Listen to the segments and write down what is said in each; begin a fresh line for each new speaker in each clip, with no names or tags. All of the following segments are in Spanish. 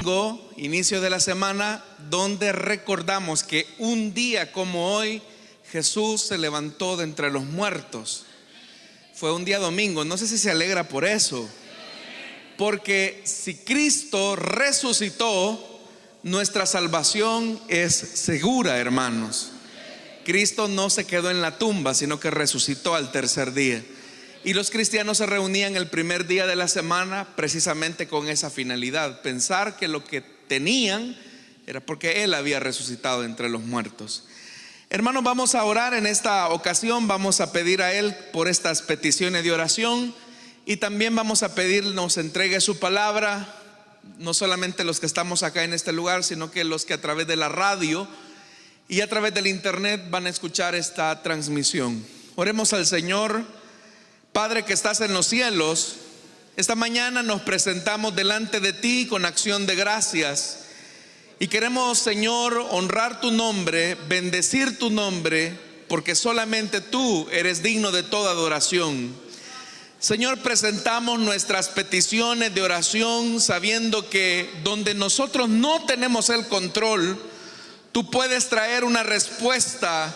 domingo, inicio de la semana, donde recordamos que un día como hoy Jesús se levantó de entre los muertos. Fue un día domingo. No sé si se alegra por eso, porque si Cristo resucitó, nuestra salvación es segura, hermanos. Cristo no se quedó en la tumba, sino que resucitó al tercer día. Y los cristianos se reunían el primer día de la semana precisamente con esa finalidad: pensar que lo que tenían era porque Él había resucitado entre los muertos. Hermanos, vamos a orar en esta ocasión. Vamos a pedir a Él por estas peticiones de oración, y también vamos a pedir nos entregue su palabra, no solamente los que estamos acá en este lugar, sino que los que a través de la radio y a través del internet van a escuchar esta transmisión. Oremos al Señor. Padre que estás en los cielos, esta mañana nos presentamos delante de ti con acción de gracias, y queremos, Señor, honrar tu nombre, bendecir tu nombre, porque solamente tú eres digno de toda adoración. Señor, presentamos nuestras peticiones de oración sabiendo que donde nosotros no tenemos el control, tú puedes traer una respuesta,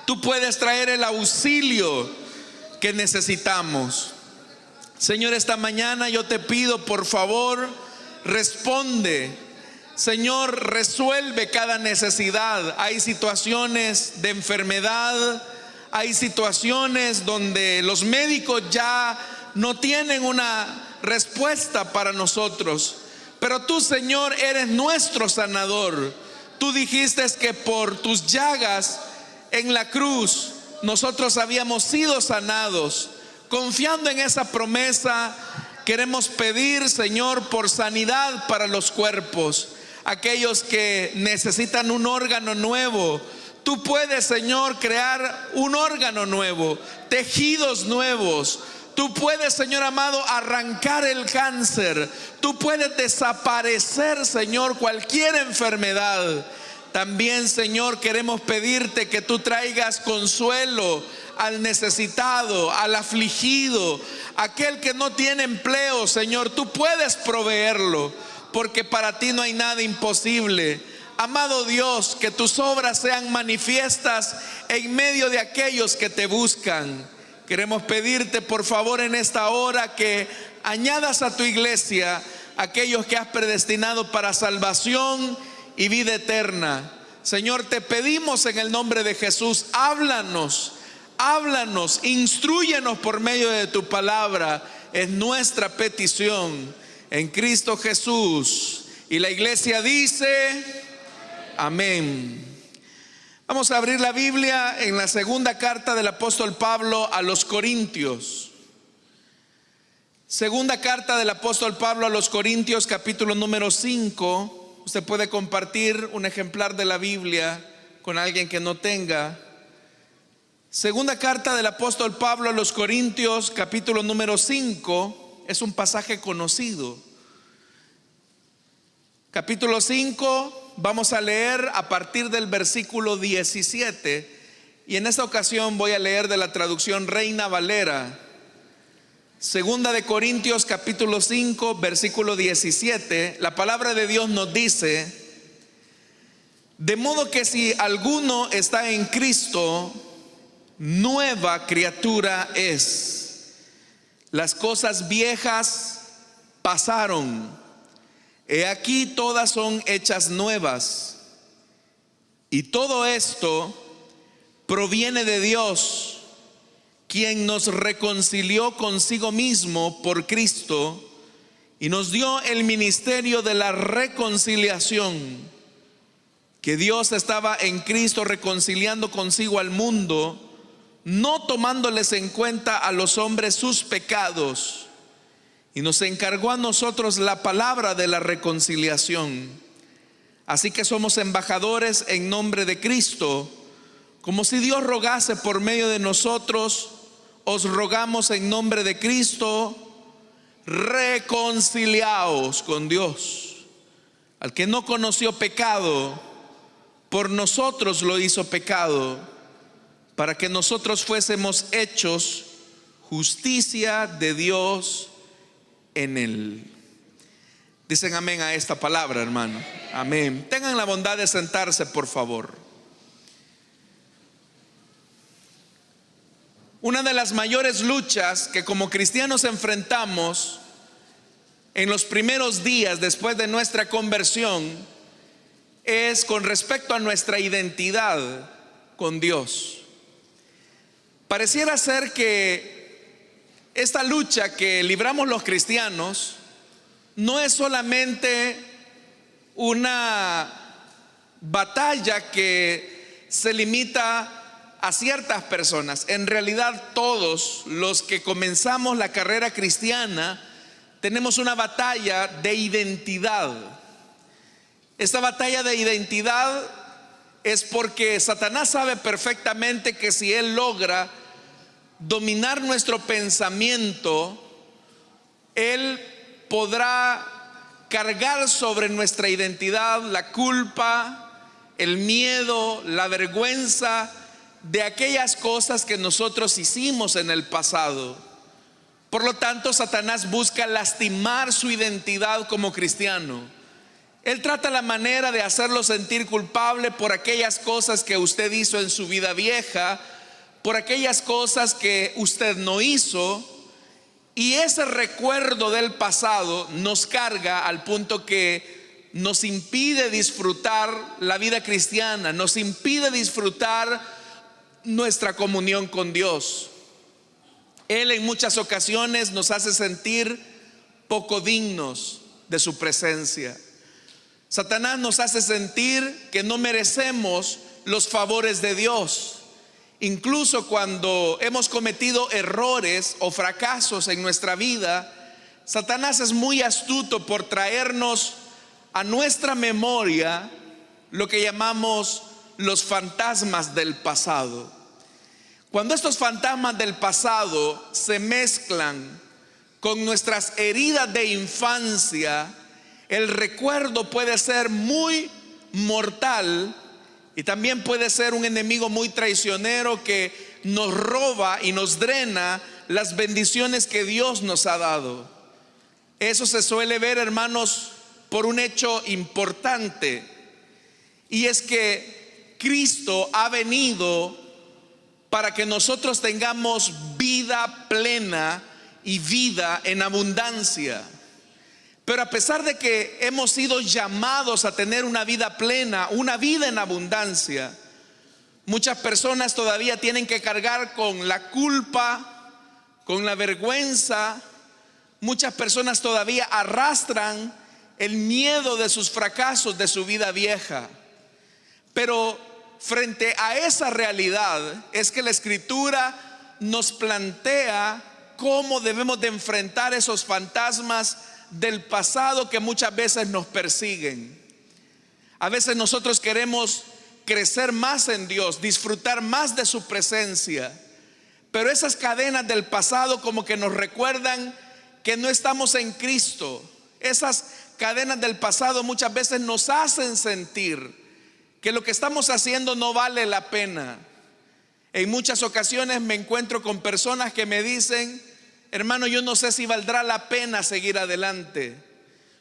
tú puedes traer el auxilio que necesitamos. Señor, esta mañana yo te pido, por favor, responde. Señor, resuelve cada necesidad. Hay situaciones de enfermedad, hay situaciones donde los médicos ya no tienen una respuesta para nosotros, pero tú, Señor, eres nuestro sanador. Tú dijiste que por tus llagas en la cruz nosotros habíamos sido sanados. Confiando en esa promesa, queremos pedir, Señor, por sanidad para los cuerpos, aquellos que necesitan un órgano nuevo. Tú puedes, Señor, crear un órgano nuevo, tejidos nuevos. Tú puedes, Señor amado, arrancar el cáncer. Tú puedes desaparecer, Señor, cualquier enfermedad. También, Señor, queremos pedirte que tú traigas consuelo al necesitado, al afligido, aquel que no tiene empleo. Señor, tú puedes proveerlo, porque para ti no hay nada imposible. Amado Dios, que tus obras sean manifiestas en medio de aquellos que te buscan. Queremos pedirte, por favor, en esta hora que añadas a tu iglesia aquellos que has predestinado para salvación y vida eterna. Señor, te pedimos en el nombre de Jesús, háblanos, instrúyenos por medio de tu palabra. Es nuestra petición en Cristo Jesús. Y la iglesia dice: amén. Vamos a abrir la Biblia en la segunda carta del apóstol Pablo a los Corintios. Segunda carta del apóstol Pablo a los Corintios, capítulo número 5. Usted puede compartir un ejemplar de la Biblia con alguien que no tenga. Segunda carta del apóstol Pablo a los Corintios, capítulo número 5. Es un pasaje conocido. Capítulo 5. Vamos a leer a partir del versículo 17, y en esta ocasión voy a leer de la traducción Reina Valera. Segunda de Corintios capítulo 5 versículo 17. La palabra de Dios nos dice: de modo que si alguno está en Cristo, nueva criatura es. Las cosas viejas pasaron, he aquí todas son hechas nuevas. Y todo esto proviene de Dios, quien nos reconcilió consigo mismo por Cristo y nos dio el ministerio de la reconciliación. Que Dios estaba en Cristo reconciliando consigo al mundo, no tomándoles en cuenta a los hombres sus pecados, y nos encargó a nosotros la palabra de la reconciliación. Así que somos embajadores en nombre de Cristo, como si Dios rogase por medio de nosotros. Os rogamos en nombre de Cristo, reconciliaos con Dios. Al que no conoció pecado, por nosotros lo hizo pecado, para que nosotros fuésemos hechos justicia de Dios en él. Dicen amén a esta palabra, hermano. Amén. Tengan la bondad de sentarse, por favor. Una de las mayores luchas que como cristianos enfrentamos en los primeros días después de nuestra conversión es con respecto a nuestra identidad con Dios. Pareciera ser que esta lucha que libramos los cristianos no es solamente una batalla que se limita a ciertas personas. En realidad todos los que comenzamos la carrera cristiana tenemos una batalla de identidad. Esta batalla de identidad es porque Satanás sabe perfectamente que si él logra dominar nuestro pensamiento, él podrá cargar sobre nuestra identidad la culpa, el miedo, la vergüenza de aquellas cosas que nosotros hicimos en el pasado. Por lo tanto, Satanás busca lastimar su identidad como cristiano. Él trata la manera de hacerlo sentir culpable por aquellas cosas que usted hizo en su vida vieja, por aquellas cosas que usted no hizo. Y ese recuerdo del pasado nos carga al punto que nos impide disfrutar la vida cristiana, nos impide disfrutar nuestra comunión con Dios. Él en muchas ocasiones nos hace sentir poco dignos de su presencia. Satanás nos hace sentir que no merecemos los favores de Dios. Incluso cuando hemos cometido errores o fracasos en nuestra vida, Satanás es muy astuto por traernos a nuestra memoria lo que llamamos los fantasmas del pasado. Cuando estos fantasmas del pasado se mezclan con nuestras heridas de infancia, el recuerdo puede ser muy mortal. Y también puede ser un enemigo muy traicionero que nos roba y nos drena las bendiciones que Dios nos ha dado. Eso se suele ver, hermanos, por un hecho importante, y es que Cristo ha venido para que nosotros tengamos vida plena y vida en abundancia. Pero a pesar de que hemos sido llamados a tener una vida plena, una vida en abundancia, muchas personas todavía tienen que cargar con la culpa, con la vergüenza. Muchas personas todavía arrastran el miedo de sus fracasos de su vida vieja. Pero frente a esa realidad es que la Escritura nos plantea cómo debemos de enfrentar esos fantasmas del pasado que muchas veces nos persiguen. A veces nosotros queremos crecer más en Dios, disfrutar más de su presencia, pero esas cadenas del pasado como que nos recuerdan que no estamos en Cristo. Esas cadenas del pasado muchas veces nos hacen sentir que lo que estamos haciendo no vale la pena. En muchas ocasiones me encuentro con personas que me dicen: hermano, yo no sé si valdrá la pena seguir adelante.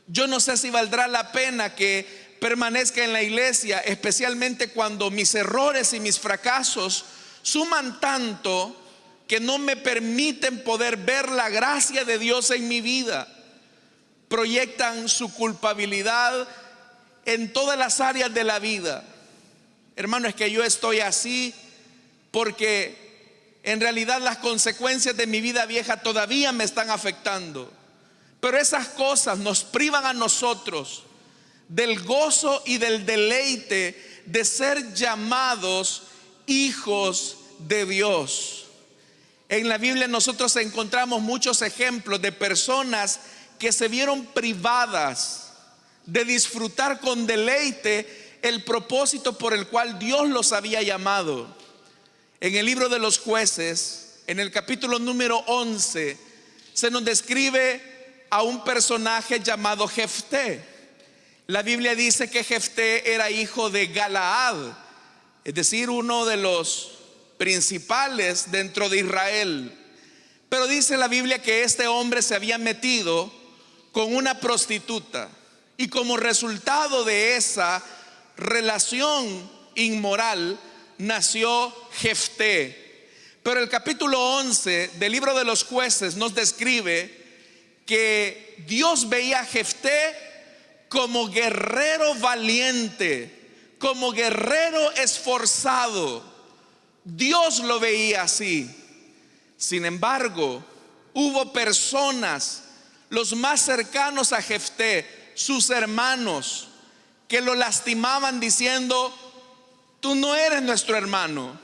Yo no sé si valdrá la pena que permanezca en la iglesia, especialmente cuando mis errores y mis fracasos suman tanto que no me permiten poder ver la gracia de Dios en mi vida. Proyectan su culpabilidad en todas las áreas de la vida. Hermano, es que yo estoy así porque en realidad las consecuencias de mi vida vieja todavía me están afectando. Pero esas cosas nos privan a nosotros del gozo y del deleite de ser llamados hijos de Dios. En la Biblia nosotros encontramos muchos ejemplos de personas que se vieron privadas de disfrutar con deleite el propósito por el cual Dios los había llamado. En el libro de los Jueces, en el capítulo número 11, se nos describe a un personaje llamado Jefté. La Biblia dice que Jefté era hijo de Galaad, es decir, uno de los principales dentro de Israel. Pero dice la Biblia que este hombre se había metido con una prostituta. Y como resultado de esa relación inmoral nació Jefté. Pero el capítulo 11 del libro de los Jueces nos describe que Dios veía a Jefté como guerrero valiente, como guerrero esforzado. Dios lo veía así. Sin embargo, hubo personas, los más cercanos a Jefté, sus hermanos, que lo lastimaban diciendo: tú no eres nuestro hermano,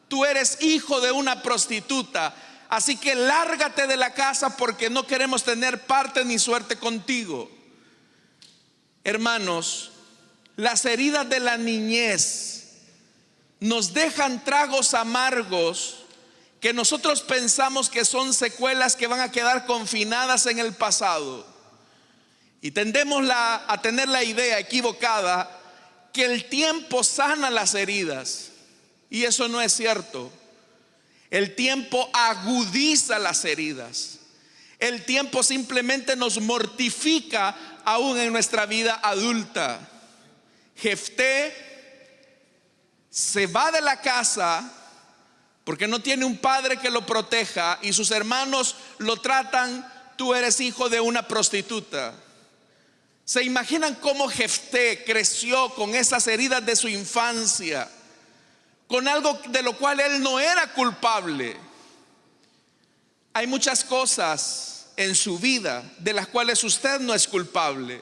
tú eres hijo de una prostituta, así que lárgate de la casa porque no queremos tener parte ni suerte contigo. Hermanos, las heridas de la niñez nos dejan tragos amargos que nosotros pensamos que son secuelas que van a quedar confinadas en el pasado. Y tendemos a tener la idea equivocada que el tiempo sana las heridas. Y eso no es cierto. El tiempo agudiza las heridas. El tiempo simplemente nos mortifica aún en nuestra vida adulta. Jefté se va de la casa porque no tiene un padre que lo proteja y sus hermanos lo tratan: tú eres hijo de una prostituta. ¿Se imaginan cómo Jefté creció con esas heridas de su infancia, con algo de lo cual él no era culpable? Hay muchas cosas en su vida de las cuales usted no es culpable.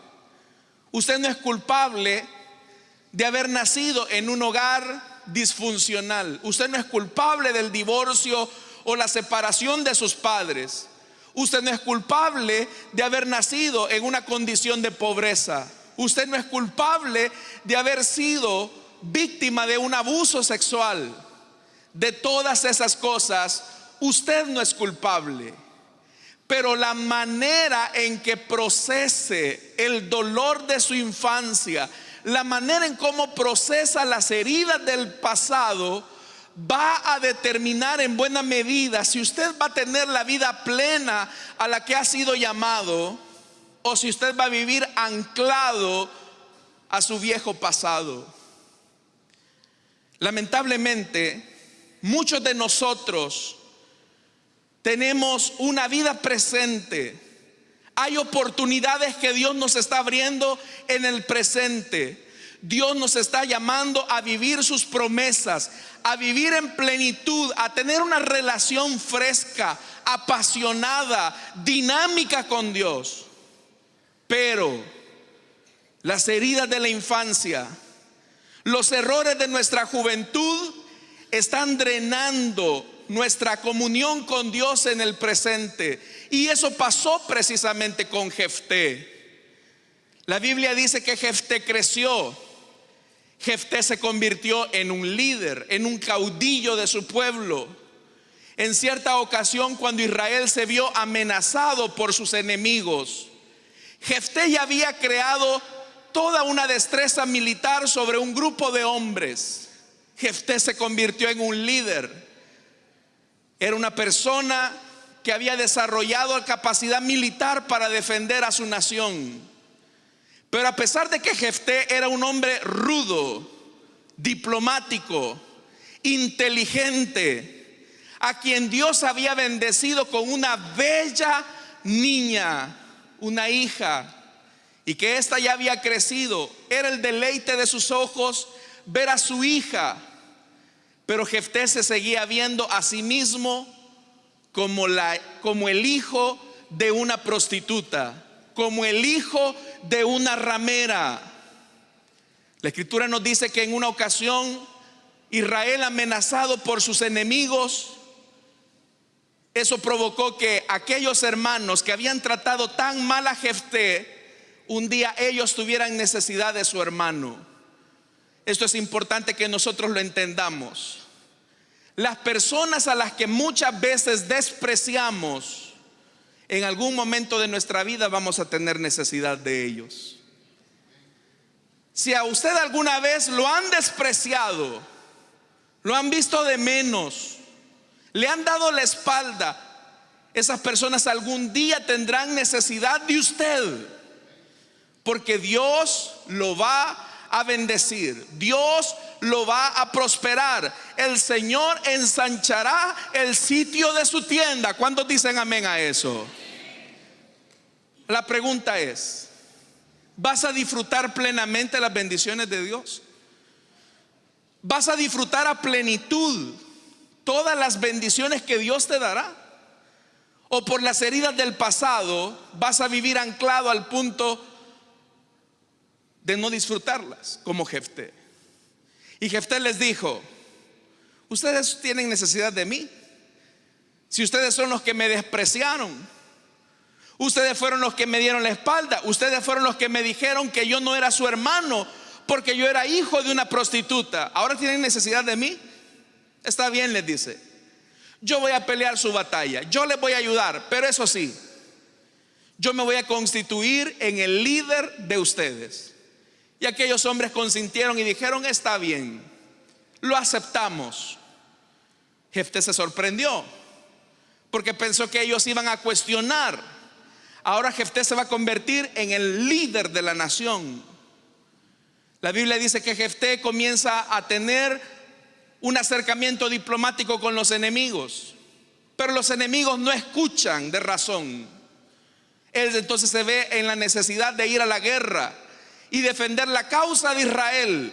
Usted no es culpable de haber nacido en un hogar disfuncional. Usted no es culpable del divorcio o la separación de sus padres. Usted no es culpable de haber nacido en una condición de pobreza. Usted no es culpable de haber sido víctima de un abuso sexual. De todas esas cosas, usted no es culpable. Pero la manera en que procese el dolor de su infancia, la manera en cómo procesa las heridas del pasado, va a determinar en buena medida si usted va a tener la vida plena a la que ha sido llamado, o si usted va a vivir anclado a su viejo pasado. Lamentablemente, muchos de nosotros tenemos una vida presente. Hay oportunidades que Dios nos está abriendo en el presente. Dios nos está llamando a vivir sus promesas, a vivir en plenitud, a tener una relación fresca, apasionada, dinámica con Dios. Pero las heridas de la infancia, los errores de nuestra juventud están drenando nuestra comunión con Dios en el presente. Y eso pasó precisamente con Jefté. La Biblia dice que Jefté creció. Jefté se convirtió en un líder, en un caudillo de su pueblo. En cierta ocasión, cuando Israel se vio amenazado por sus enemigos, Jefté ya había creado toda una destreza militar sobre un grupo de hombres. Jefté se convirtió en un líder. Era una persona que había desarrollado capacidad militar para defender a su nación. Pero a pesar de que Jefté era un hombre rudo, diplomático, inteligente, a quien Dios había bendecido con una bella niña, una hija, y que ésta ya había crecido, era el deleite de sus ojos ver a su hija. Pero Jefté se seguía viendo a sí mismo como el hijo de una prostituta, como el hijo de una ramera. La escritura nos dice que en una ocasión Israel, amenazado por sus enemigos, eso provocó que aquellos hermanos que habían tratado tan mal a Jefté, un día ellos tuvieran necesidad de su hermano. Esto es importante que nosotros lo entendamos. Las personas a las que muchas veces despreciamos, en algún momento de nuestra vida vamos a tener necesidad de ellos. Si a usted alguna vez lo han despreciado, lo han visto de menos, le han dado la espalda, esas personas algún día tendrán necesidad de usted. porque Dios lo va a bendecir, Dios lo va a prosperar. El Señor ensanchará el sitio de su tienda. ¿Cuántos dicen amén a eso? La pregunta es: ¿vas a disfrutar plenamente las bendiciones de Dios? ¿Vas a disfrutar a plenitud todas las bendiciones que Dios te dará? ¿O por las heridas del pasado vas a vivir anclado al punto de no disfrutarlas, como Jefté? Y Jefté les dijo: ustedes tienen necesidad de mí. Si ustedes son los que me despreciaron, ustedes fueron los que me dieron la espalda, ustedes fueron los que me dijeron que yo no era su hermano porque yo era hijo de una prostituta, ahora tienen necesidad de mí. Está bien, les dice, yo voy a pelear su batalla, yo les voy a ayudar, pero eso sí, yo me voy a constituir en el líder de ustedes. Y aquellos hombres consintieron y dijeron: está bien, lo aceptamos. Jefté se sorprendió porque pensó que ellos iban a cuestionar. Ahora Jefté se va a convertir en el líder de la nación. La Biblia dice que Jefté comienza a tener un acercamiento diplomático con los enemigos, pero los enemigos no escuchan de razón. Él entonces se ve en la necesidad de ir a la guerra y defender la causa de Israel.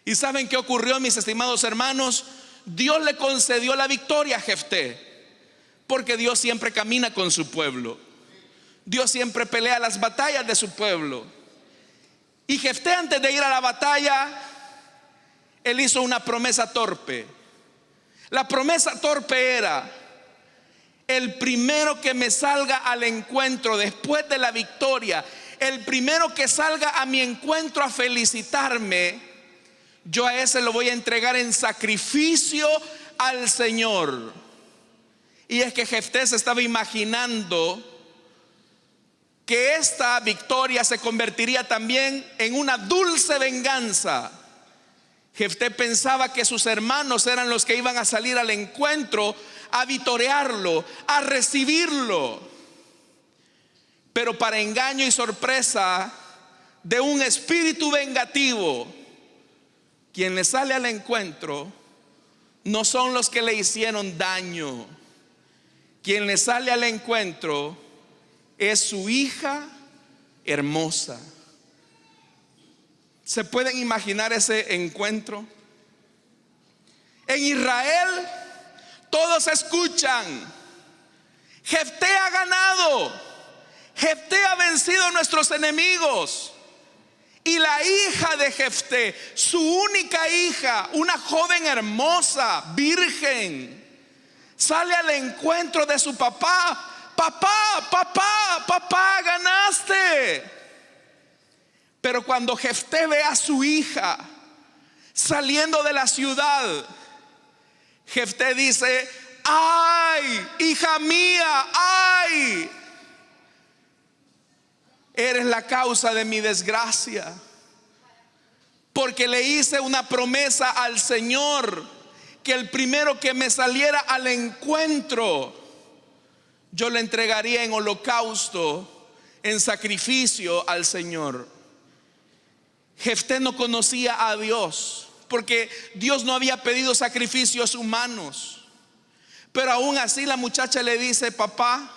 ¿Y saben qué ocurrió, mis estimados hermanos? Dios le concedió la victoria a Jefté, porque Dios siempre camina con su pueblo. Dios siempre pelea las batallas de su pueblo. Y Jefté, antes de ir a la batalla, él hizo una promesa torpe. La promesa torpe era: el primero que me salga al encuentro después de la victoria, el primero que salga a mi encuentro a felicitarme, yo a ese lo voy a entregar en sacrificio al Señor. Y es que Jefté se estaba imaginando que esta victoria se convertiría también en una dulce venganza. Jefté pensaba que sus hermanos eran los que iban a salir al encuentro, a vitorearlo, a recibirlo. Pero para engaño y sorpresa de un espíritu vengativo, quien le sale al encuentro no son los que le hicieron daño. Quien le sale al encuentro es su hija hermosa. ¿Se pueden imaginar ese encuentro? En Israel todos escuchan: Jefté ha ganado, Jefté ha vencido a nuestros enemigos. Y la hija de Jefté, su única hija, una joven hermosa, virgen, sale al encuentro de su papá. Papá, ganaste. Pero cuando Jefté ve a su hija saliendo de la ciudad, Jefté dice: ay, hija mía, ay, eres la causa de mi desgracia, porque le hice una promesa al Señor, que el primero que me saliera al encuentro, yo le entregaría en holocausto, en sacrificio al Señor. Jefté no conocía a Dios, porque Dios no había pedido sacrificios humanos. Pero aún así la muchacha le dice: papá,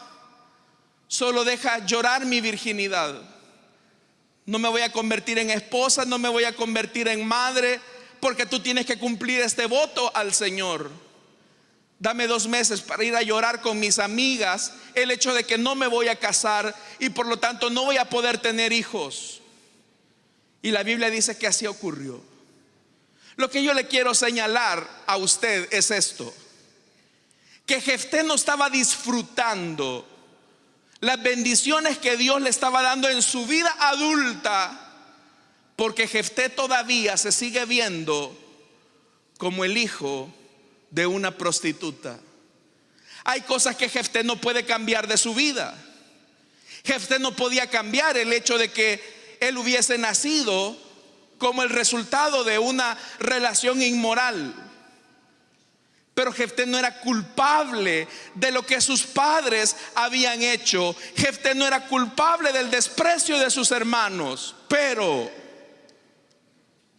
solo deja llorar mi virginidad. No me voy a convertir en esposa, no me voy a convertir en madre, porque tú tienes que cumplir este voto al Señor. Dame 2 meses para ir a llorar con mis amigas el hecho de que no me voy a casar y por lo tanto no voy a poder tener hijos. Y la Biblia dice que así ocurrió. Lo que yo le quiero señalar a usted es esto: que Jefté no estaba disfrutando las bendiciones que Dios le estaba dando en su vida adulta, porque Jefté todavía se sigue viendo como el hijo de una prostituta. Hay cosas que Jefté no puede cambiar de su vida. Jefté no podía cambiar el hecho de que él hubiese nacido como el resultado de una relación inmoral. Pero Jefté no era culpable de lo que sus padres habían hecho. Jefté no era culpable del desprecio de sus hermanos. Pero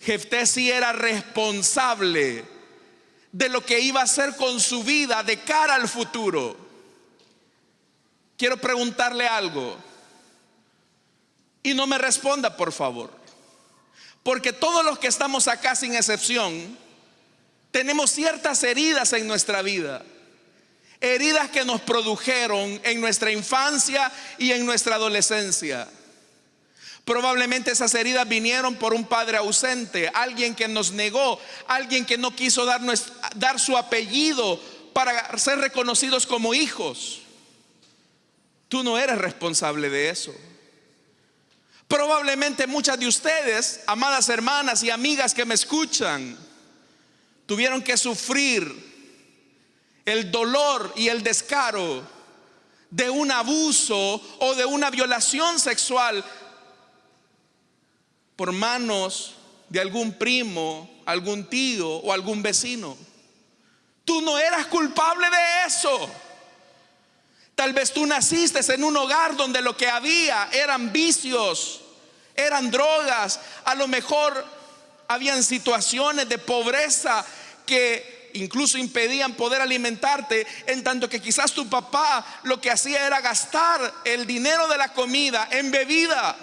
Jefté sí era responsable de lo que iba a hacer con su vida de cara al futuro. Quiero preguntarle algo y no me responda, por favor, porque todos los que estamos acá, sin excepción, tenemos ciertas heridas en nuestra vida, heridas que nos produjeron en nuestra infancia y en nuestra adolescencia. Probablemente esas heridas vinieron por un padre ausente, alguien que nos negó, alguien que no quiso dar su apellido para ser reconocidos como hijos. Tú no eres responsable de eso. Probablemente muchas de ustedes, amadas hermanas y amigas que me escuchan, tuvieron que sufrir el dolor y el descaro de un abuso o de una violación sexual por manos de algún primo, algún tío o algún vecino. Tú no eras culpable de eso. Tal vez tú naciste en un hogar donde lo que había eran vicios, eran drogas, a lo mejor habían situaciones de pobreza que incluso impedían poder alimentarte, en tanto que quizás tu papá lo que hacía era gastar el dinero de la comida en bebida.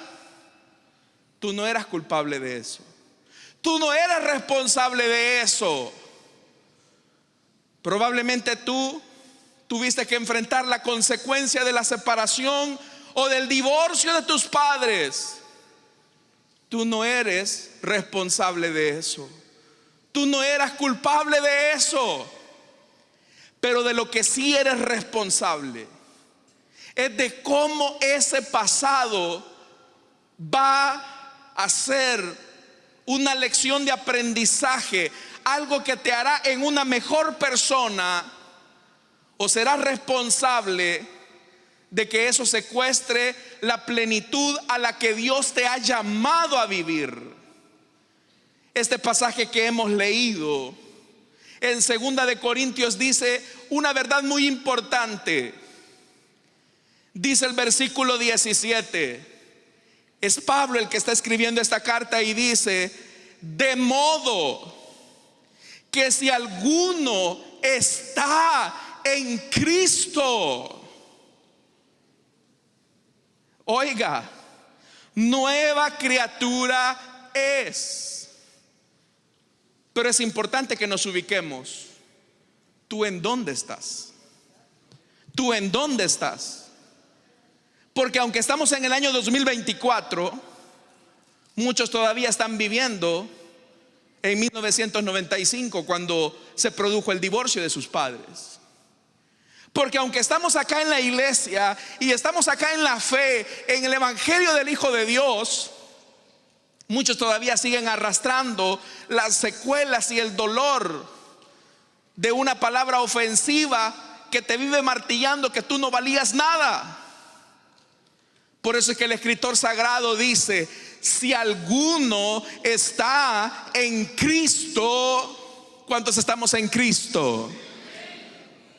Tú no eras culpable de eso. Tú no eres responsable de eso. Probablemente tú tuviste que enfrentar la consecuencia de la separación o del divorcio de tus padres. Tú no eres responsable de eso. Tú no eras culpable de eso. Pero de lo que sí eres responsable es de cómo ese pasado va a ser una lección de aprendizaje, algo que te hará en una mejor persona, o serás responsable de que eso secuestre la plenitud a la que Dios te ha llamado a vivir. Este pasaje que hemos leído en 2 de Corintios dice una verdad muy importante. Dice el versículo 17. Es Pablo el que está escribiendo esta carta y dice: de modo que si alguno está en Cristo, oiga, nueva criatura es. Pero es importante que nos ubiquemos. ¿Tú en dónde estás? ¿Tú en dónde estás? Porque aunque estamos en el año 2024, muchos todavía están viviendo en 1995, cuando se produjo el divorcio de sus padres. Porque aunque estamos acá en la iglesia y estamos acá en la fe, en el evangelio del Hijo de Dios, muchos todavía siguen arrastrando las secuelas y el dolor de una palabra ofensiva que te vive martillando que tú no valías nada. Por eso es que el escritor sagrado dice: si alguno está en Cristo. ¿Cuántos estamos en Cristo?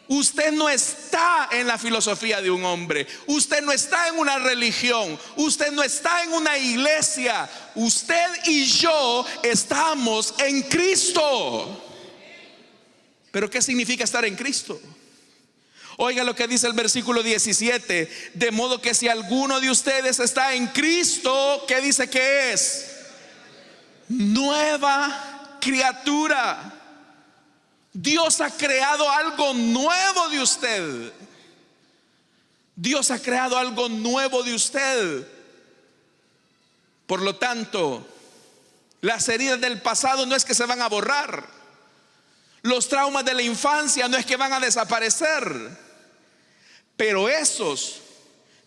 Usted no está en la filosofía de un hombre. Usted no está en una religión. Usted no está en una iglesia. Usted y yo estamos en Cristo. ¿Pero qué significa estar en Cristo? Oiga lo que dice el versículo 17. De modo que si alguno de ustedes está en Cristo, ¿qué dice que es? Nueva criatura. Dios ha creado algo nuevo de usted. Dios ha creado algo nuevo de usted. Por lo tanto, las heridas del pasado no es que se van a borrar. Los traumas de la infancia no es que van a desaparecer. Pero esos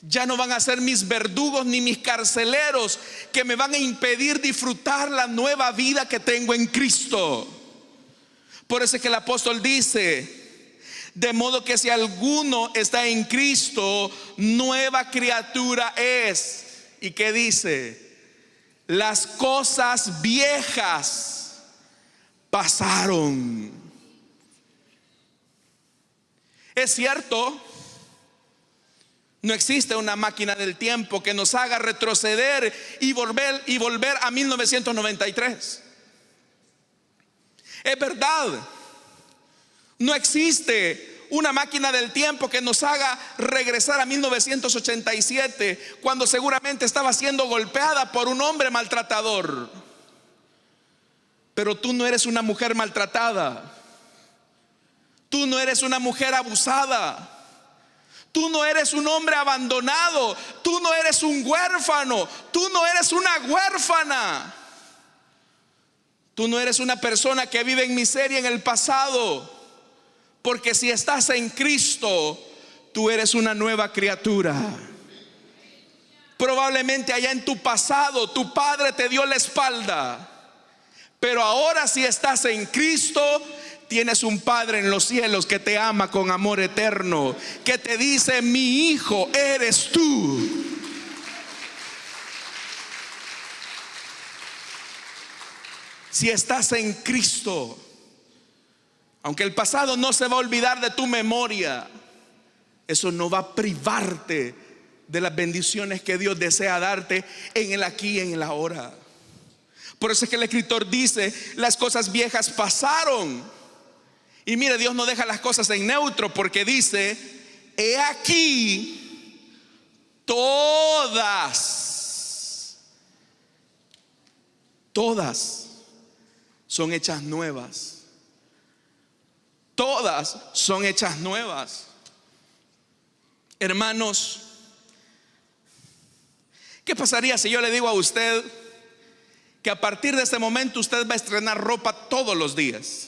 ya no van a ser mis verdugos ni mis carceleros que me van a impedir disfrutar la nueva vida que tengo en Cristo. Por eso es que el apóstol dice: de modo que si alguno está en Cristo, nueva criatura es. ¿Y qué dice? Las cosas viejas pasaron. Es cierto, no existe una máquina del tiempo que nos haga retroceder y volver a 1993. Es verdad, no existe una máquina del tiempo que nos haga regresar a 1987, cuando seguramente estaba siendo golpeada por un hombre maltratador. Pero tú no eres una mujer maltratada. Tú no eres una mujer abusada. Tú no eres un hombre abandonado. Tú no eres un huérfano. Tú no eres una huérfana. Tú no eres una persona que vive en miseria en el pasado. Porque si estás en Cristo, tú eres una nueva criatura. Probablemente allá en tu pasado tu padre te dio la espalda. Pero ahora, si estás en Cristo, tienes un Padre en los cielos que te ama con amor eterno, que te dice: mi hijo eres tú. Si estás en Cristo, aunque el pasado no se va a olvidar de tu memoria, eso no va a privarte de las bendiciones que Dios desea darte en el aquí y en el ahora. Por eso es que el escritor dice: las cosas viejas pasaron. Y mire, Dios no deja las cosas en neutro, porque dice: he aquí, todas son hechas nuevas. Todas son hechas nuevas. Hermanos, ¿qué pasaría si yo le digo a usted que a partir de este momento usted va a estrenar ropa todos los días?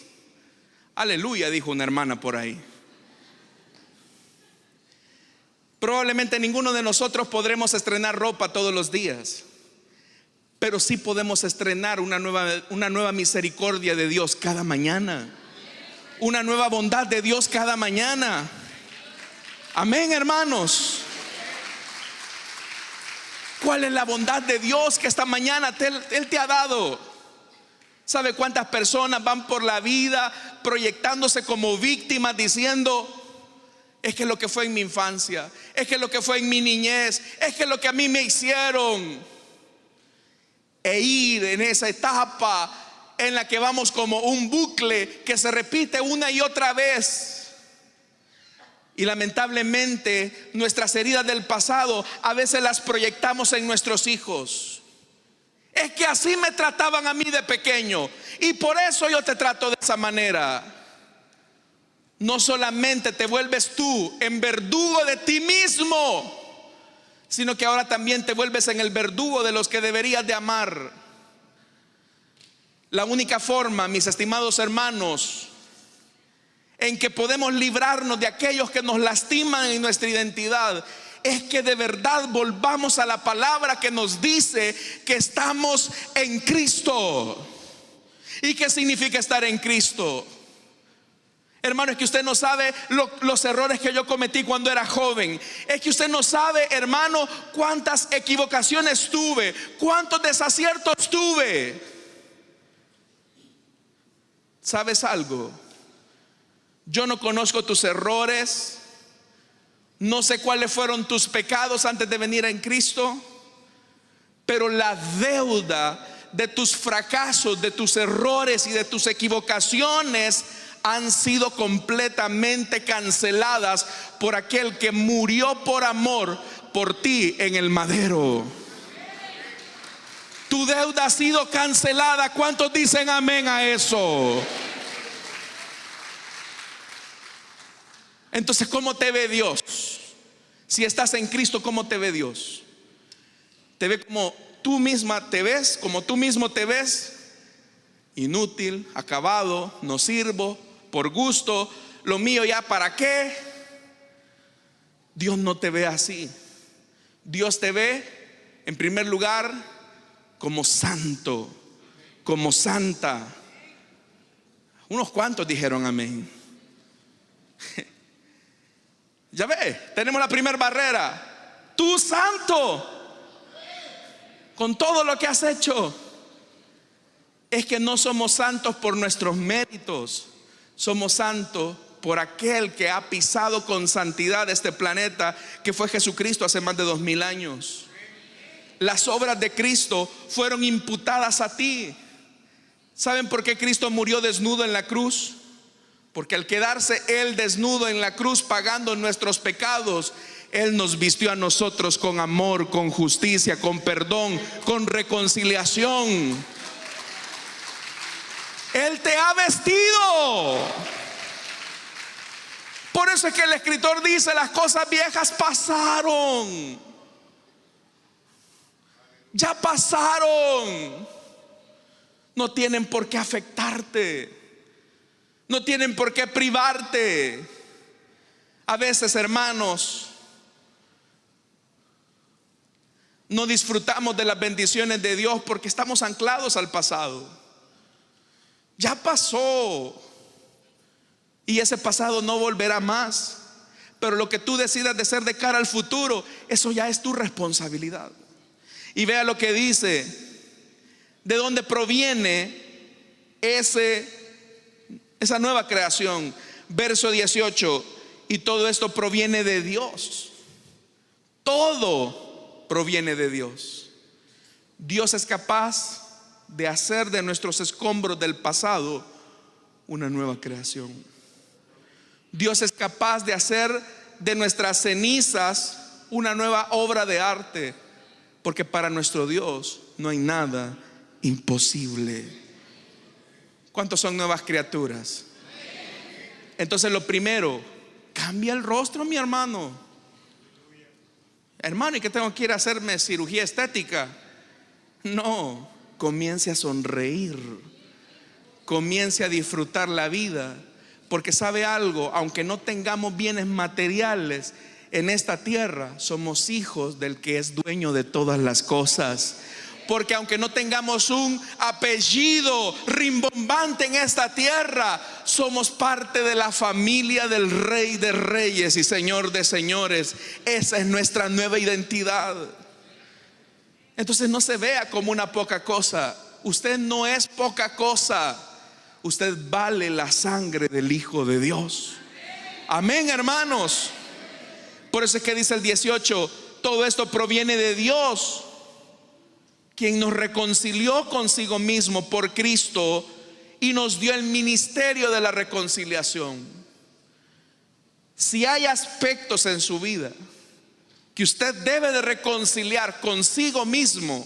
Aleluya, dijo una hermana por ahí. Probablemente ninguno de nosotros podremos estrenar ropa todos los días, pero sí podemos estrenar una nueva misericordia de Dios cada mañana, una nueva bondad de Dios cada mañana. Amén, hermanos. ¿Cuál es la bondad de Dios que esta mañana Él te ha dado? ¿Sabe cuántas personas van por la vida proyectándose como víctimas, diciendo: es que lo que fue en mi infancia, es que lo que fue en mi niñez, es que lo que a mí me hicieron? E ir en esa etapa en la que vamos como un bucle que se repite una y otra vez. Y lamentablemente nuestras heridas del pasado a veces las proyectamos en nuestros hijos. Es que así me trataban a mí de pequeño, y por eso yo te trato de esa manera. No solamente te vuelves tú en verdugo de ti mismo, sino que ahora también te vuelves en el verdugo de los que deberías de amar. La única forma, mis estimados hermanos, en que podemos librarnos de aquellos que nos lastiman en nuestra identidad, es que de verdad volvamos a la palabra que nos dice que estamos en Cristo. ¿Y qué significa estar en Cristo? Hermano, es que usted no sabe los errores que yo cometí cuando era joven. Es que usted no sabe, hermano, cuántas equivocaciones tuve, cuántos desaciertos tuve. ¿Sabes algo? Yo no conozco tus errores, no sé cuáles fueron tus pecados antes de venir en Cristo, pero la deuda de tus fracasos, de tus errores y de tus equivocaciones han sido completamente canceladas por aquel que murió por amor por ti en el madero. Tu deuda ha sido cancelada. ¿Cuántos dicen amén a eso? Entonces, ¿cómo te ve Dios? Si estás en Cristo, ¿cómo te ve Dios? Te ve como tú misma te ves, como tú mismo te ves: inútil, acabado, no sirvo, por gusto, lo mío ya para qué. Dios no te ve así. Dios te ve, en primer lugar, como santo, como santa. Unos cuantos dijeron amén. Ya ve, tenemos la primera barrera. Tú santo, con todo lo que has hecho. Es que no somos santos por nuestros méritos, somos santos por aquel que ha pisado con santidad este planeta, que fue Jesucristo hace más de 2000 años. Las obras de Cristo fueron imputadas a ti. ¿Saben por qué Cristo murió desnudo en la cruz? Porque al quedarse Él desnudo en la cruz pagando nuestros pecados, Él nos vistió a nosotros con amor, con justicia, con perdón, con reconciliación. Él te ha vestido. Por eso es que el escritor dice: las cosas viejas pasaron. Ya pasaron. No tienen por qué afectarte. No tienen por qué privarte. A veces, hermanos, no disfrutamos de las bendiciones de Dios porque estamos anclados al pasado. Ya pasó y ese pasado no volverá más. Pero lo que tú decidas de hacer de cara al futuro, eso ya es tu responsabilidad. Y vea lo que dice: de dónde proviene esa nueva creación. Verso 18: y todo esto proviene de Dios. Todo proviene de Dios. Dios es capaz de hacer de nuestros escombros del pasado una nueva creación. Dios es capaz de hacer de nuestras cenizas una nueva obra de arte, porque para nuestro Dios no hay nada imposible. ¿Cuántos son nuevas criaturas? Entonces, lo primero, cambia el rostro, mi hermano. Hermano, ¿y qué tengo que ir a hacerme cirugía estética? No, comience a sonreír, comience a disfrutar la vida, porque sabe algo, aunque no tengamos bienes materiales en esta tierra, somos hijos del que es dueño de todas las cosas. Porque aunque no tengamos un apellido rimbombante en esta tierra, somos parte de la familia del Rey de Reyes y Señor de Señores. Esa es nuestra nueva identidad. Entonces no se vea como una poca cosa. Usted no es poca cosa. Usted vale la sangre del Hijo de Dios. Amén, hermanos. Por eso es que dice el 18: todo esto proviene de Dios, quien nos reconcilió consigo mismo por Cristo y nos dio el ministerio de la reconciliación. Si hay aspectos en su vida que usted debe de reconciliar consigo mismo,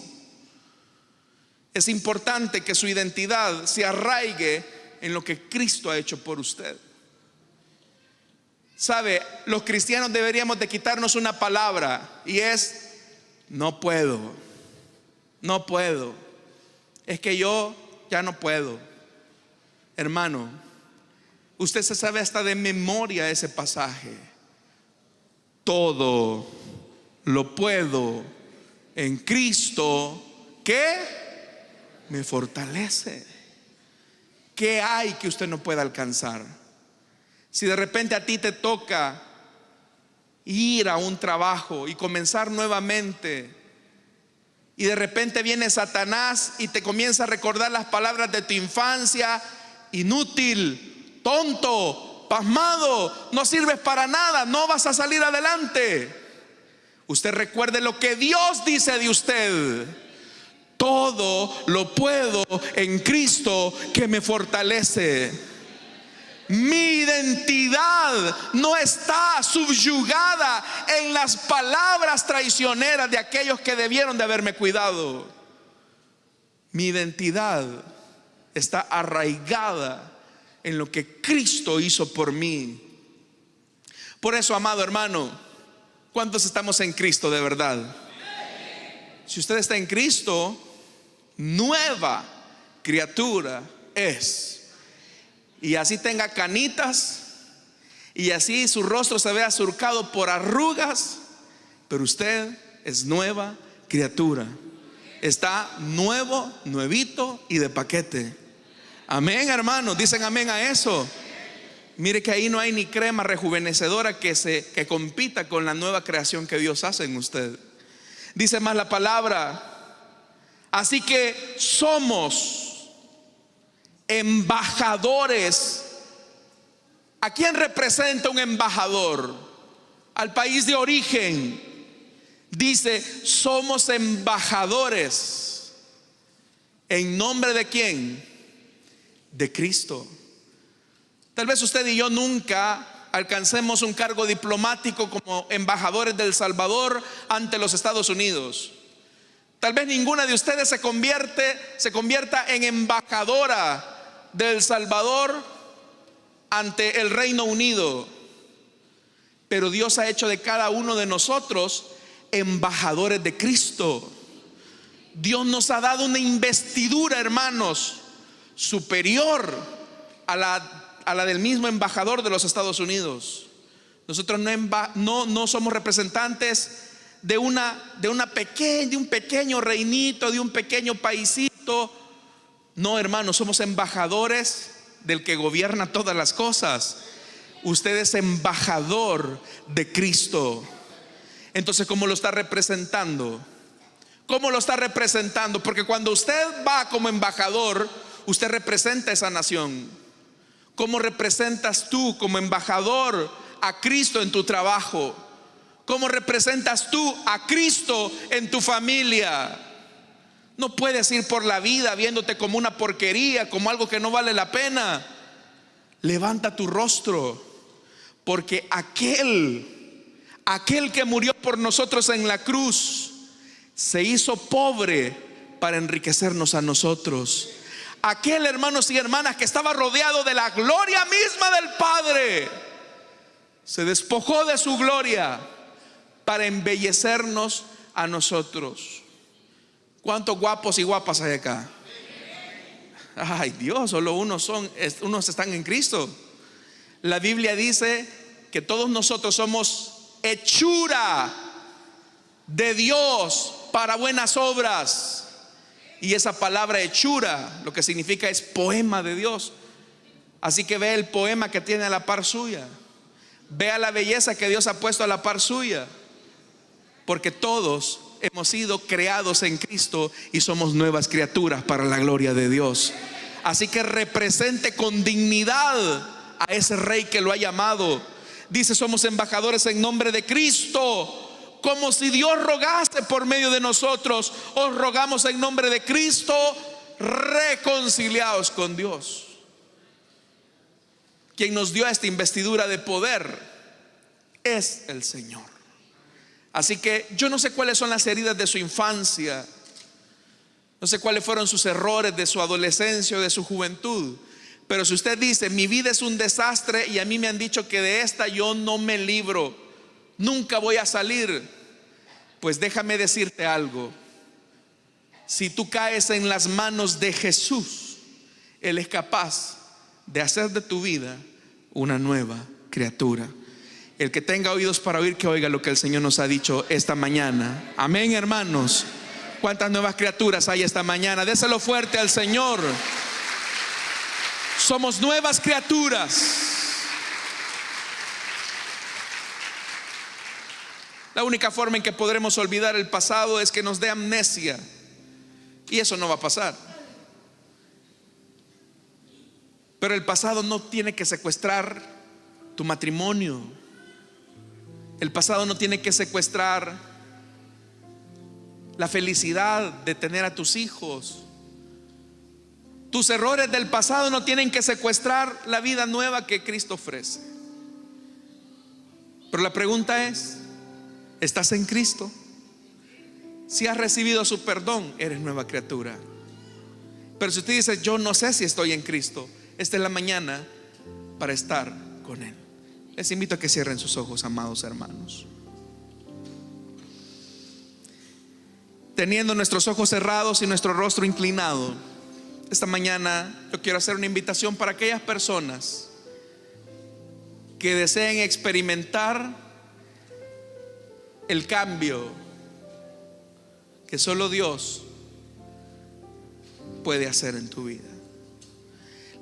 es importante que su identidad se arraigue en lo que Cristo ha hecho por usted. Sabe, los cristianos deberíamos de quitarnos una palabra, y es: no puedo. No puedo. Es que yo ya no puedo. Hermano, usted se sabe hasta de memoria ese pasaje: todo lo puedo en Cristo que me fortalece. ¿Qué hay que usted no pueda alcanzar? Si de repente a ti te toca ir a un trabajo y comenzar nuevamente, y de repente viene Satanás y te comienza a recordar las palabras de tu infancia: inútil, tonto, pasmado, no sirves para nada, no vas a salir adelante. Usted recuerde lo que Dios dice de usted: todo lo puedo en Cristo que me fortalece. Mi identidad no está subyugada en las palabras traicioneras de aquellos que debieron de haberme cuidado. Mi identidad está arraigada en lo que Cristo hizo por mí. Por eso, amado hermano, ¿cuántos estamos en Cristo de verdad? Si usted está en Cristo, nueva criatura es. Y así tenga canitas, y así su rostro se vea surcado por arrugas, pero usted es nueva criatura. Está nuevo, nuevito y de paquete. Amén, hermanos. Dicen amén a eso. Mire que ahí no hay ni crema rejuvenecedora que compita con la nueva creación que Dios hace en usted. Dice más la palabra: así que somos embajadores ¿A quién representa un embajador? Al país de origen. Dice, somos embajadores. ¿En nombre de quién? De Cristo. Tal vez usted y yo nunca alcancemos un cargo diplomático como embajadores de El Salvador ante los Estados Unidos. Tal vez ninguna de ustedes se convierta en embajadora de El Salvador ante el Reino Unido. Pero Dios ha hecho de cada uno de nosotros embajadores de Cristo. Dios nos ha dado una investidura, hermanos, superior a la del mismo embajador de los Estados Unidos. Nosotros no somos representantes de un pequeño reinito, de un pequeño paisito. No, hermanos, somos embajadores del que gobierna todas las cosas. Usted es embajador de Cristo. Entonces, ¿cómo lo está representando? ¿Cómo lo está representando? Porque cuando usted va como embajador, usted representa esa nación. ¿Cómo representas tú como embajador a Cristo en tu trabajo? ¿Cómo representas tú a Cristo en tu familia? No puedes ir por la vida viéndote como una porquería, como algo que no vale la pena. Levanta tu rostro, porque aquel que murió por nosotros en la cruz se hizo pobre para enriquecernos a nosotros. Aquel, hermanos y hermanas, que estaba rodeado de la gloria misma del Padre, se despojó de su gloria para embellecernos a nosotros. ¿Cuántos guapos y guapas hay acá? Ay, Dios, solo unos están en Cristo. La Biblia dice que todos nosotros somos hechura de Dios para buenas obras. Y esa palabra hechura lo que significa es poema de Dios. Así que ve el poema que tiene a la par suya. Vea la belleza que Dios ha puesto a la par suya. Porque todos hemos sido creados en Cristo y somos nuevas criaturas para la gloria de Dios. Así que represente con dignidad a ese Rey que lo ha llamado. Dice, somos embajadores en nombre de Cristo. Como si Dios rogase por medio de nosotros, os rogamos en nombre de Cristo, reconciliados con Dios. Quien nos dio esta investidura de poder es el Señor. Así que yo no sé cuáles son las heridas de su infancia, no sé cuáles fueron sus errores de su adolescencia o de su juventud. Pero si usted dice, mi vida es un desastre y a mí me han dicho que de esta yo no me libro, nunca voy a salir, pues déjame decirte algo. Si tú caes en las manos de Jesús, Él es capaz de hacer de tu vida una nueva criatura. El que tenga oídos para oír, que oiga lo que el Señor nos ha dicho esta mañana. Amén, hermanos. ¿Cuántas nuevas criaturas hay esta mañana? Déselo fuerte al Señor. Somos nuevas criaturas. La única forma en que podremos olvidar el pasado es que nos dé amnesia. Y eso no va a pasar. Pero el pasado no tiene que secuestrar tu matrimonio. El pasado no tiene que secuestrar la felicidad de tener a tus hijos. Tus errores del pasado no tienen que secuestrar la vida nueva que Cristo ofrece. Pero la pregunta es, ¿estás en Cristo? Si has recibido su perdón, eres nueva criatura. Pero si usted dice, yo no sé si estoy en Cristo, esta es la mañana para estar con Él. Les invito a que cierren sus ojos, amados hermanos. Teniendo nuestros ojos cerrados y nuestro rostro inclinado, esta mañana yo quiero hacer una invitación para aquellas personas que deseen experimentar el cambio que solo Dios puede hacer en tu vida.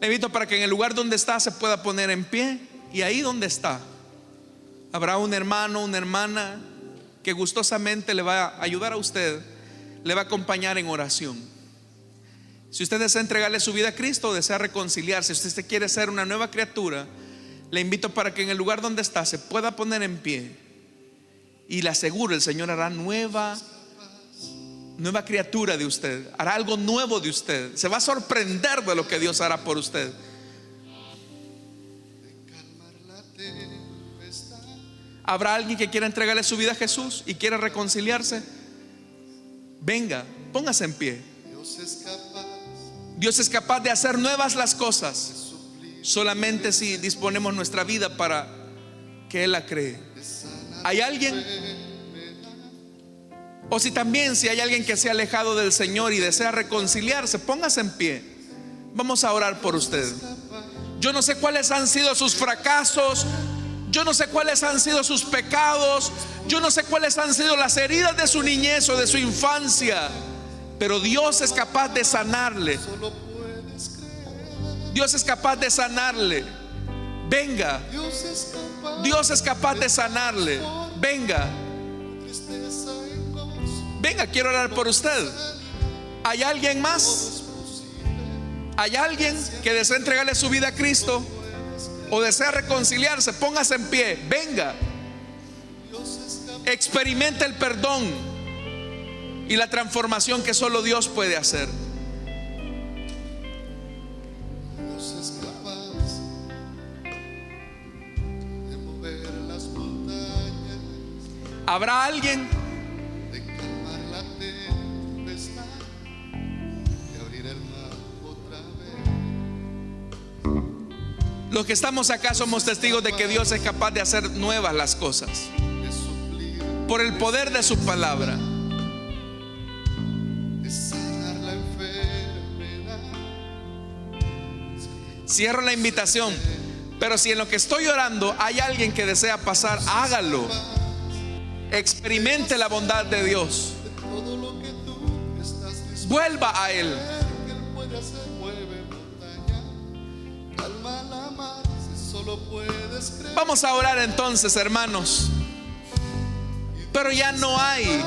Le invito para que en el lugar donde está se pueda poner en pie, y ahí donde está habrá un hermano, una hermana que gustosamente le va a ayudar a usted, le va a acompañar en oración. Si usted desea entregarle su vida a Cristo o desea reconciliarse, si usted quiere ser una nueva criatura, Le invito para que en el lugar donde está se pueda poner en pie. Y le aseguro, el Señor hará nueva criatura de usted. Hará algo nuevo de usted. Se va a sorprender de lo que Dios hará por usted. ¿Habrá alguien que quiera entregarle su vida a Jesús y quiera reconciliarse? Venga, póngase en pie. Dios es capaz de hacer nuevas las cosas, solamente si disponemos nuestra vida para que Él la cree. ¿Hay alguien? O si hay alguien que se ha alejado del Señor y desea reconciliarse, póngase en pie. Vamos a orar por usted. Yo no sé cuáles han sido sus fracasos, yo no sé cuáles han sido sus pecados, yo no sé cuáles han sido las heridas de su niñez o de su infancia, pero Dios es capaz de sanarle. Dios es capaz de sanarle. Venga. Dios es capaz de sanarle. Venga. Venga, quiero orar por usted. ¿Hay alguien más? ¿Hay alguien que desea entregarle su vida a Cristo o desea reconciliarse? Póngase en pie. Venga. Experimenta el perdón y la transformación que solo Dios puede hacer.
Dios es capaz de mover las montañas.
¿Habrá alguien?
De calmar la tempestad, de abrir el mar otra vez.
Los que estamos acá somos testigos de que Dios es capaz de hacer nuevas las cosas
De suplir,
por el poder de su palabra.
de sanar la enfermedad.
Cierro la invitación, pero si en lo que estoy orando hay alguien que desea pasar, hágalo. Experimente la bondad de Dios.
Todo lo que tú estás dispuesto
Vuelva a Él.
que Él puede hacer, mueve montaña, calma la mar, si solo puedes creer.
Vamos a orar entonces, hermanos. Pero ya no hay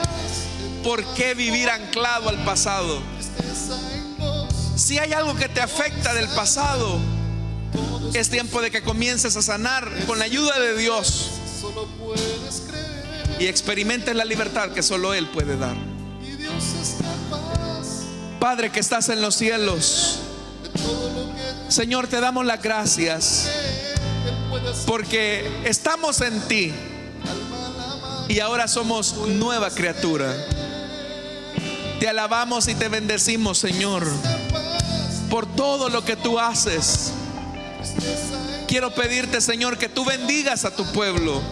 por qué vivir anclado al pasado.
Tristeza en vos,
Si hay algo que te afecta del pasado, es tiempo de que comiences a sanar con la ayuda de Dios
solo puedes creer.
y experimentes la libertad que solo Él puede dar.
Y Dios es capaz
Padre que estás en los cielos,
de todo lo que
Señor, te damos las gracias
Él puede hacer.
porque estamos en ti
Calma la mar,
y ahora somos nueva criatura. Te alabamos y te bendecimos, Señor, por todo lo que tú haces. Quiero pedirte, Señor, que tú bendigas a tu pueblo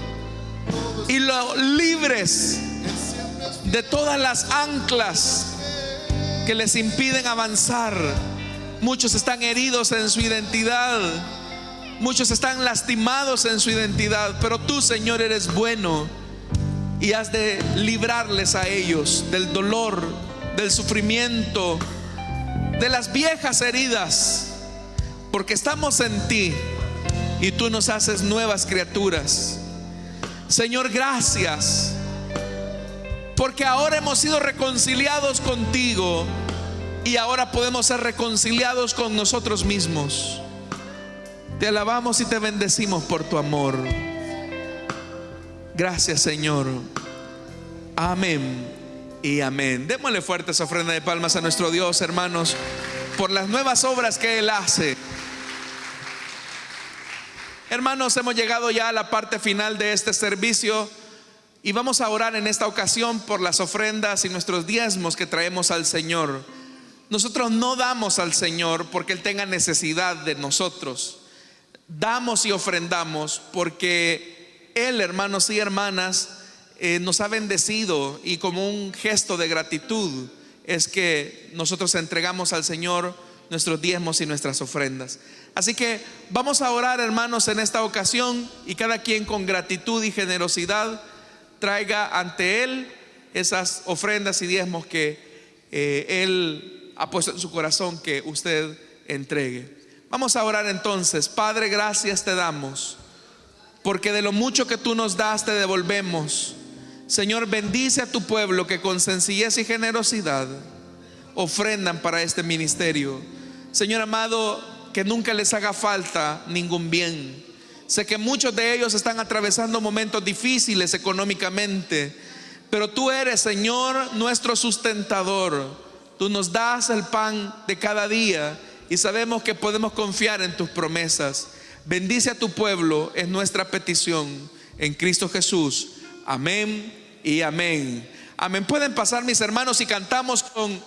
y lo libres de todas las anclas que les impiden avanzar. Muchos están heridos en su identidad, muchos están lastimados en su identidad, pero tú, Señor, eres bueno y has de librarles a ellos del dolor, del sufrimiento, de las viejas heridas, porque estamos en ti y tú nos haces nuevas criaturas. Señor, gracias, porque ahora hemos sido reconciliados contigo y ahora podemos ser reconciliados con nosotros mismos. Te alabamos y te bendecimos por tu amor. Gracias, Señor. Amén y amén. Démosle fuerte esa ofrenda de palmas a nuestro Dios, hermanos, por las nuevas obras que Él hace. Hermanos, hemos llegado ya a la parte final de este servicio y vamos a orar en esta ocasión por las ofrendas y nuestros diezmos que traemos al Señor. Nosotros no damos al Señor porque Él tenga necesidad de nosotros. Damos y ofrendamos porque Él, hermanos y hermanas, nos ha bendecido, y como un gesto de gratitud es que nosotros entregamos al Señor nuestros diezmos y nuestras ofrendas. Así que vamos a orar, hermanos, en esta ocasión, y cada quien con gratitud y generosidad traiga ante Él esas ofrendas y diezmos que Él ha puesto en su corazón que usted entregue. Vamos a orar entonces. Padre, gracias te damos, porque de lo mucho que tú nos das te devolvemos. Señor, bendice a tu pueblo que con sencillez y generosidad ofrendan para este ministerio. Señor amado, que nunca les haga falta ningún bien. Sé que muchos de ellos están atravesando momentos difíciles económicamente, pero tú eres, Señor, nuestro sustentador. Tú nos das el pan de cada día y sabemos que podemos confiar en tus promesas. Bendice a tu pueblo, es nuestra petición en Cristo Jesús. Amén y amén. Amén. Pueden pasar, mis hermanos, y cantamos con